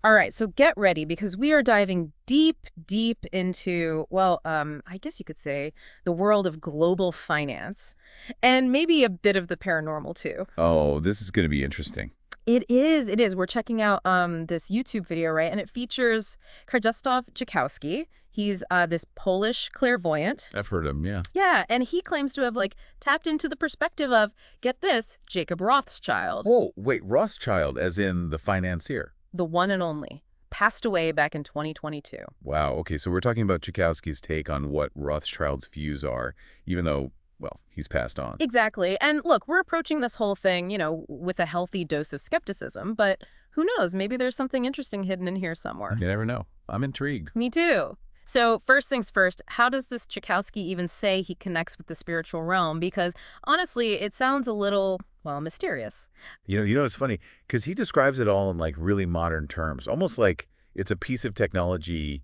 All right, so get ready because we are diving deep, deep into, well, I guess you could say the world of global finance and maybe a bit of the paranormal too. Oh, this is going to be interesting. It is, it is. We're checking out this YouTube video, right? And it features Krzysztof Jackowski. He's this Polish clairvoyant. I've heard him, yeah. Yeah, and he claims to have tapped into the perspective of, get this, Jacob Rothschild, Oh, wait, Rothschild, as in the financier. the one and only, passed away back in 2022. Wow, okay, so we're talking about Tchaikovsky's take on what Rothschild's views are, even though, well, he's passed on. Exactly. And look, we're approaching this whole thing, with a healthy dose of skepticism, but who knows? Maybe there's something interesting hidden in here somewhere. You never know. I'm intrigued. Me too. So first things first, how does this Tchaikovsky even say he connects with the spiritual realm? Because honestly, it sounds a little, well, mysterious. It's funny, because he describes it all in, like, really modern terms, almost like it's a piece of technology,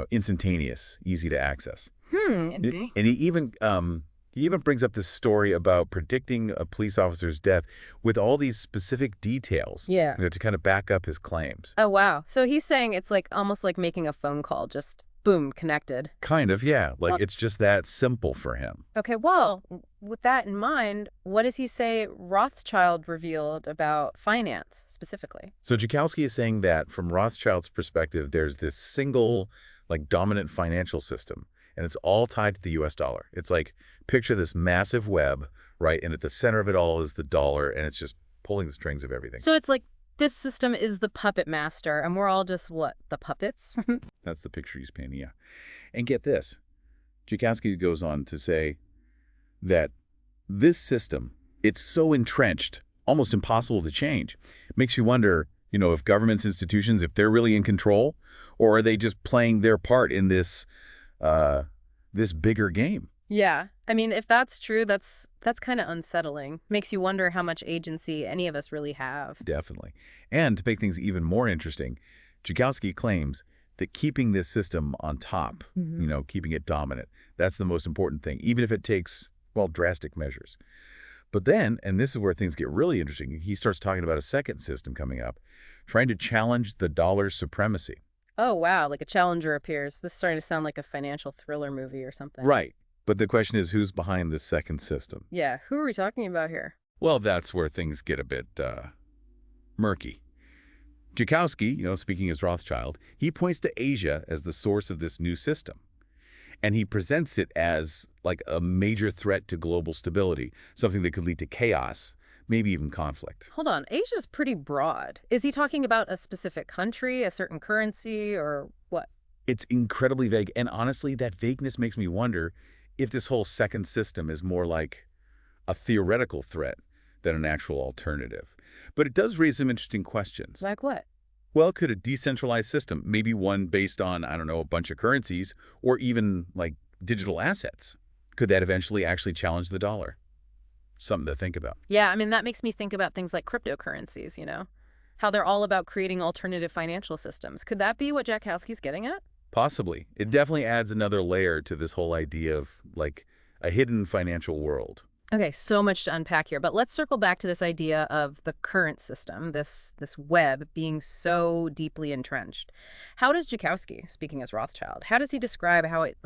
instantaneous, easy to access. And Okay. he even brings up this story about predicting a police officer's death with all these specific details, Yeah. to kind of back up his claims. Oh, wow. So he's saying it's almost like making a phone call, just boom, connected. Kind of, yeah. Like, Well- it's just that simple for him. Okay, well, with that in mind, what does he say Rothschild revealed about finance specifically? So Joukowsky is saying that from Rothschild's perspective, there's this single, like, dominant financial system, and it's all tied to the US dollar. It's like, picture this massive web, right? And at the center of it all is the dollar, and it's just pulling the strings of everything. So it's like this system is the puppet master, and we're all just what, the puppets? That's the picture he's painting, yeah. And get this. Joukowsky goes on to say that this system, it's so entrenched, almost impossible to change. It makes you wonder, if governments, institutions, if they're really in control, or are they just playing their part in this bigger game? Yeah. I mean, if that's true, that's kind of unsettling. Makes you wonder how much agency any of us really have. Definitely. And to make things even more interesting, Joukowsky claims that keeping this system on top, keeping it dominant, that's the most important thing, even if it takes, well, drastic measures. But then, and this is where things get really interesting, he starts talking about a second system coming up, trying to challenge the dollar's supremacy. Oh, wow. Like a challenger appears. This is starting to sound like a financial thriller movie or something. Right. But the question is, who's behind this second system? Yeah. Who are we talking about here? Well, that's where things get a bit murky. Joukowsky, speaking as Rothschild, he points to Asia as the source of this new system. And he presents it as like a major threat to global stability, something that could lead to chaos, maybe even conflict. Hold on. Asia's pretty broad. Is he talking about a specific country, a certain currency, or what? It's incredibly vague, and honestly, that vagueness makes me wonder if this whole second system is more like a theoretical threat than an actual alternative. But it does raise some interesting questions. Like what? Well, could a decentralized system, maybe one based on, I don't know, a bunch of currencies, or even like digital assets, could that eventually actually challenge the dollar? Something to think about. Yeah, I mean, that makes me think about things like cryptocurrencies, how they're all about creating alternative financial systems. Could that be what Jackowski's getting at? Possibly. It definitely adds another layer to this whole idea of, like, a hidden financial world. Okay, so much to unpack here, but let's circle back to this idea of the current system, this web being so deeply entrenched. How does Jackowski, speaking as Rothschild, how does he describe how it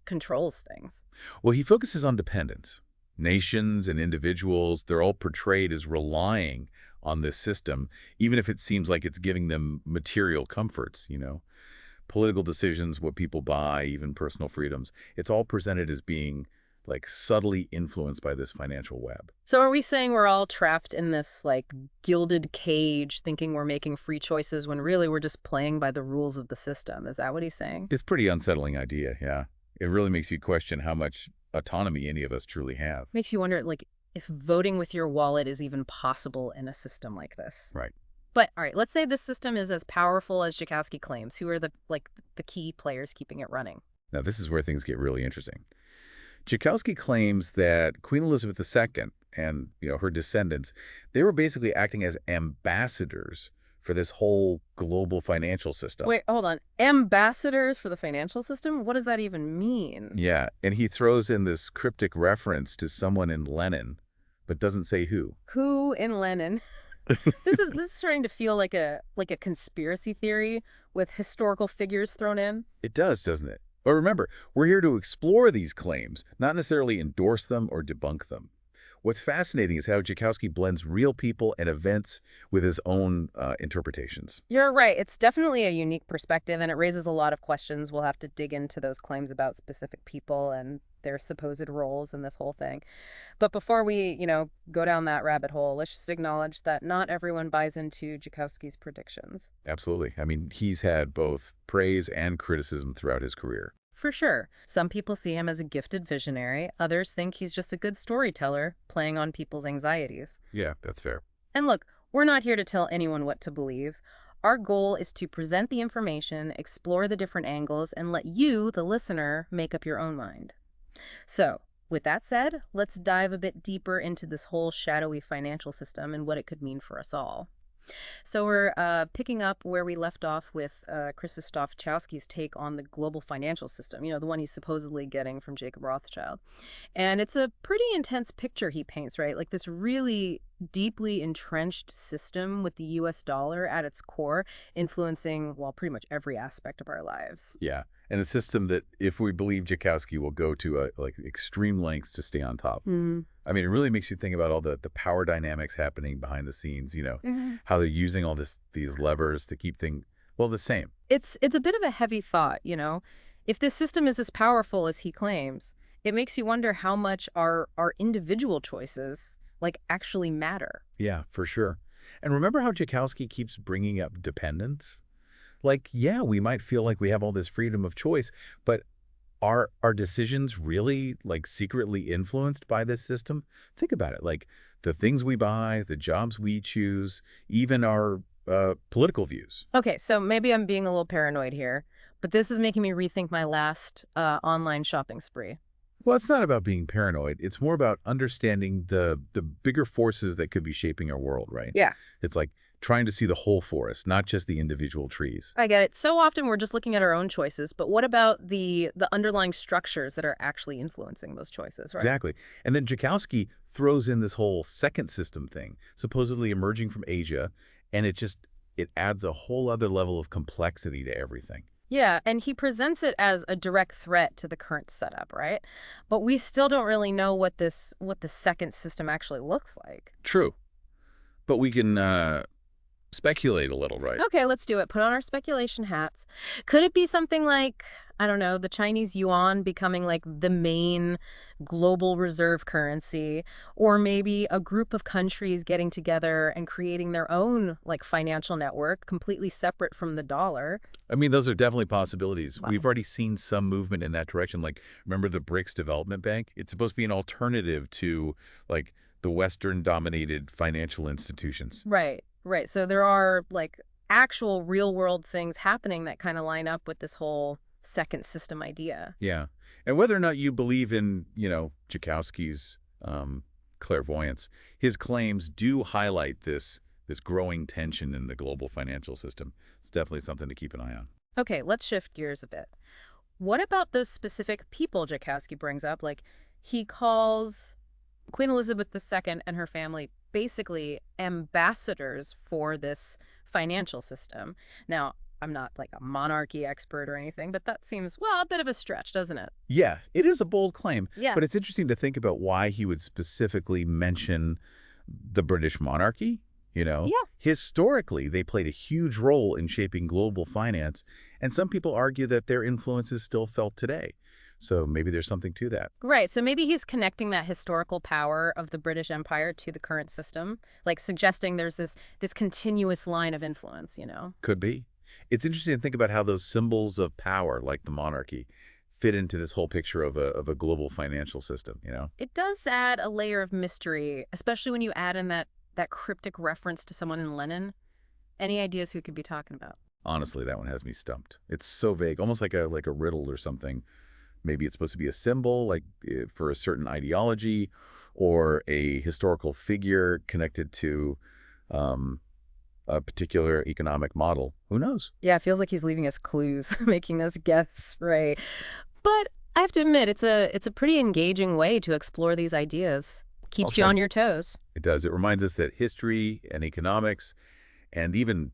controls things? Well, he focuses on dependence. Nations and individuals, they're all portrayed as relying on this system, even if it seems like it's giving them material comforts. Political decisions, what people buy, even personal freedoms. It's all presented as being, like, subtly influenced by this financial web. So are we saying we're all trapped in this gilded cage thinking we're making free choices when really we're just playing by the rules of the system? Is that what he's saying? It's a pretty unsettling idea, yeah. It really makes you question how much autonomy any of us truly have. Makes you wonder if voting with your wallet is even possible in a system like this. Right. But all right, let's say this system is as powerful as Jackowski claims. Who are the key players keeping it running? Now, this is where things get really interesting. Joukowsky claims that Queen Elizabeth II and her descendants, they were basically acting as ambassadors for this whole global financial system. Wait, hold on. Ambassadors for the financial system? What does that even mean? Yeah, and he throws in this cryptic reference to someone in Lenin, but doesn't say who. Who in Lenin? This is starting to feel like a conspiracy theory with historical figures thrown in. It does, doesn't it? But remember, we're here to explore these claims, not necessarily endorse them or debunk them. What's fascinating is how Jackowski blends real people and events with his own interpretations. You're right. It's definitely a unique perspective, and it raises a lot of questions. We'll have to dig into those claims about specific people and their supposed roles in this whole thing. But before we, go down that rabbit hole, let's just acknowledge that not everyone buys into Jackowski's predictions. Absolutely. I mean, he's had both praise and criticism throughout his career. For sure. Some people see him as a gifted visionary. Others think he's just a good storyteller, playing on people's anxieties. Yeah, that's fair. And look, we're not here to tell anyone what to believe. Our goal is to present the information, explore the different angles, and let you, the listener, make up your own mind. So, with that said, let's dive a bit deeper into this whole shadowy financial system and what it could mean for us all. So we're picking up where we left off with Krzysztof Jackowski's take on the global financial system, the one he's supposedly getting from Jacob Rothschild. And it's a pretty intense picture he paints, right? Like this really deeply entrenched system with the US dollar at its core, influencing, well, pretty much every aspect of our lives. Yeah, and a system that, if we believe Jackowski, will go to like extreme lengths to stay on top. Mm. I mean, it really makes you think about all the power dynamics happening behind the scenes, Hmm. how they're using all these levers to keep things, well, the same. It's a bit of a heavy thought. If this system is as powerful as he claims, it makes you wonder how much our individual choices actually matter. Yeah, for sure. And remember how Jackowski keeps bringing up dependence? Like, yeah, we might feel like we have all this freedom of choice, but are our decisions really secretly influenced by this system? Think about it. Like the things we buy, the jobs we choose, even our political views. Okay, so maybe I'm being a little paranoid here, but this is making me rethink my last online shopping spree. Well, it's not about being paranoid. It's more about understanding the bigger forces that could be shaping our world, right? Yeah. It's like trying to see the whole forest, not just the individual trees. I get it. So often we're just looking at our own choices, but what about the underlying structures that are actually influencing those choices, right? Exactly. And then Jackowski throws in this whole second system thing, supposedly emerging from Asia, and it adds a whole other level of complexity to everything. Yeah, and he presents it as a direct threat to the current setup, right? But we still don't really know what the second system actually looks like. True. But we can speculate a little, right? Okay, let's do it. Put on our speculation hats. Could it be something like, I don't know, the Chinese yuan becoming like the main global reserve currency, or maybe a group of countries getting together and creating their own financial network completely separate from the dollar? I mean, those are definitely possibilities. Wow. We've already seen some movement in that direction. Like, remember the BRICS Development Bank? It's supposed to be an alternative to, the Western-dominated financial institutions. Right, right. So there are actual real world things happening that kind of line up with this whole second system idea. Yeah. And whether or not you believe in, Jackowski's clairvoyance, his claims do highlight this growing tension in the global financial system. It's definitely something to keep an eye on. Okay, let's shift gears a bit. What about those specific people Jackowski brings up? He calls Queen Elizabeth II and her family basically ambassadors for this financial system. Now, I'm not a monarchy expert or anything, but that seems, well, a bit of a stretch, doesn't it? Yeah, it is a bold claim. Yeah. But it's interesting to think about why he would specifically mention the British monarchy. Yeah. Historically, they played a huge role in shaping global finance, and some people argue that their influence is still felt today. So maybe there's something to that. Right. So maybe he's connecting that historical power of the British Empire to the current system, suggesting there's this continuous line of influence. Could be. It's interesting to think about how those symbols of power, like the monarchy, fit into this whole picture of a global financial system. It does add a layer of mystery, especially when you add in that cryptic reference to someone in Lenin. Any ideas who could be talking about? Honestly, that one has me stumped. It's so vague, almost like a riddle or something. Maybe it's supposed to be a symbol, for a certain ideology, or a historical figure connected to a particular economic model. Who knows? Yeah, it feels like he's leaving us clues, making us guess, right? But I have to admit, it's a pretty engaging way to explore these ideas. All Keeps you set. on your toes. It does. It reminds us that history and economics and even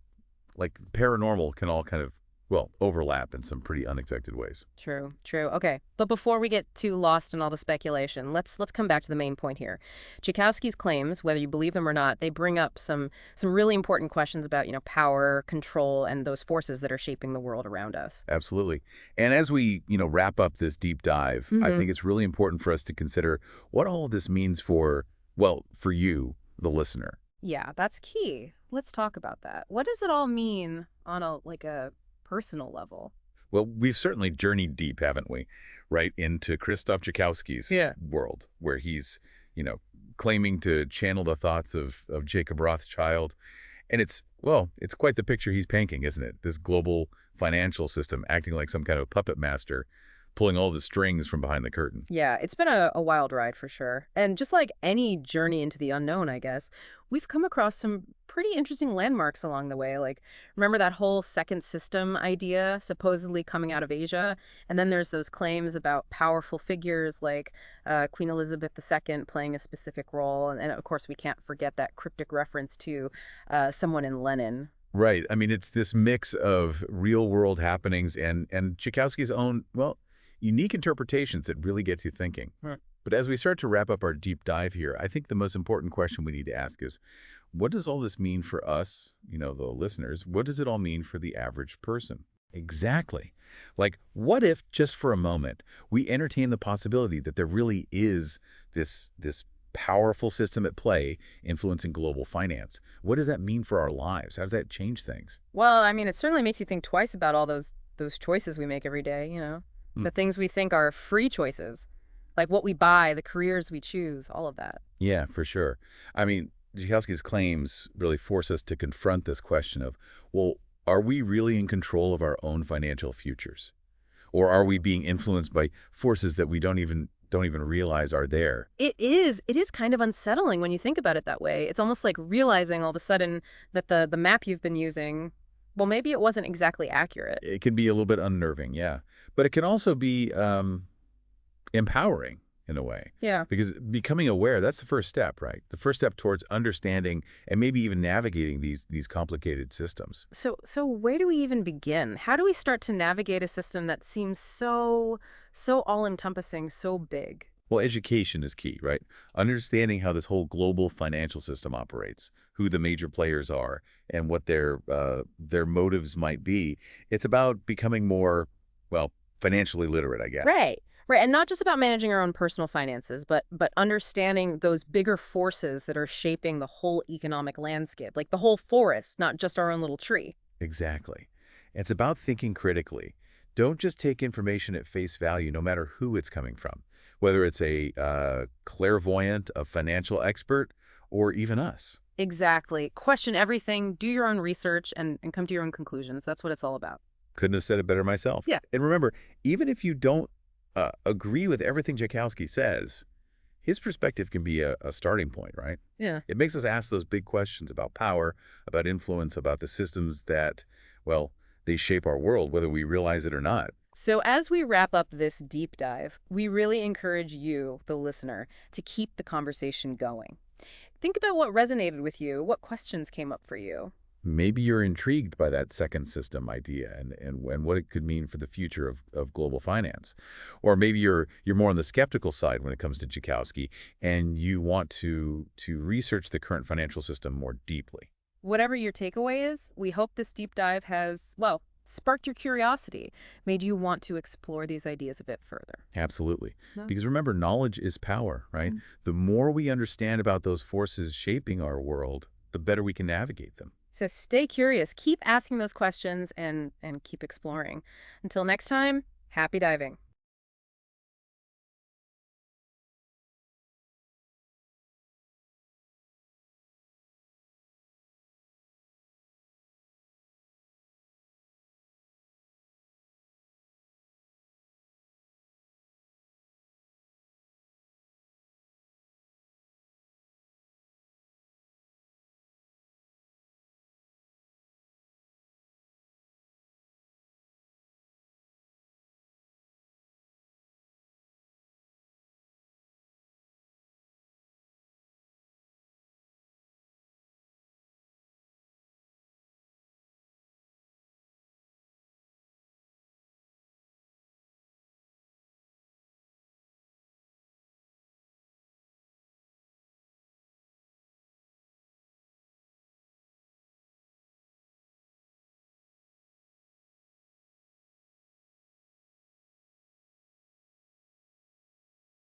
like paranormal can all kind of, well, overlap in some pretty unexpected ways. True, true. Okay, but before we get too lost in all the speculation, let's come back to the main point here. Tchaikovsky's claims, whether you believe them or not, they bring up some really important questions about, power, control, and those forces that are shaping the world around us. Absolutely. And as we, wrap up this deep dive, I Hmm. think it's really important for us to consider what all of this means for, well, for you, the listener. Yeah, that's key. Let's talk about that. What does it all mean on a personal level? Well, we've certainly journeyed deep, haven't we? Right into Krzysztof Jackowski's Yeah. world, where he's, claiming to channel the thoughts of Jacob Rothschild. And it's quite the picture he's painting, isn't it? This global financial system acting like some kind of puppet master, pulling all the strings from behind the curtain. Yeah, it's been a wild ride for sure. And just like any journey into the unknown, I guess, we've come across some pretty interesting landmarks along the way. Like, remember that whole second system idea supposedly coming out of Asia? And then there's those claims about powerful figures like Queen Elizabeth II playing a specific role. And of course, we can't forget that cryptic reference to someone in Lenin. Right. I mean, it's this mix of real world happenings and Tchaikovsky's own, well, unique interpretations that really gets you thinking. Right. But as we start to wrap up our deep dive here, I think the most important question we need to ask is, what does all this mean for us, the listeners? What does it all mean for the average person? Exactly. Like, what if just for a moment we entertain the possibility that there really is this powerful system at play influencing global finance? What does that mean for our lives? How does that change things? Well, I mean, it certainly makes you think twice about all those choices we make every day. Hmm. The things we think are free choices, like what we buy, the careers we choose, all of that. Yeah, for sure. I mean, Zhikowski's claims really force us to confront this question of, well, are we really in control of our own financial futures? Or are we being influenced by forces that we don't even realize are there? It is kind of unsettling when you think about it that way. It's almost like realizing all of a sudden that the map you've been using, well, maybe it wasn't exactly accurate. It can be a little bit unnerving, yeah. But it can also be empowering in a way. Yeah. Because becoming aware, that's the first step, right? The first step towards understanding and maybe even navigating these complicated systems. So where do we even begin? How do we start to navigate a system that seems so all-encompassing, so big? Well, education is key, right? Understanding how this whole global financial system operates, who the major players are, and what their motives might be. It's about becoming more, well, financially literate, I guess. Right. Right. And not just about managing our own personal finances, but understanding those bigger forces that are shaping the whole economic landscape, like the whole forest, not just our own little tree. Exactly. It's about thinking critically. Don't just take information at face value, no matter who it's coming from, whether it's a clairvoyant, a financial expert, or even us. Exactly. Question everything, do your own research, and come to your own conclusions. That's what it's all about. Couldn't have said it better myself. Yeah. And remember, even if you don't agree with everything Jakowski says, his perspective can be a starting point, right? Yeah. It makes us ask those big questions about power, about influence, about the systems that, well, they shape our world, whether we realize it or not. So as we wrap up this deep dive, we really encourage you, the listener, to keep the conversation going. Think about what resonated with you, what questions came up for you. Maybe you're intrigued by that second system idea and what it could mean for the future of global finance. Or maybe you're more on the skeptical side when it comes to Jakowski and you want to research the current financial system more deeply. Whatever your takeaway is, we hope this deep dive has, well, sparked your curiosity, made you want to explore these ideas a bit further. Absolutely. No? Because remember, knowledge is power, right? The more we understand about those forces shaping our world, the better we can navigate them. So stay curious, keep asking those questions, and keep exploring. Until next time, happy diving.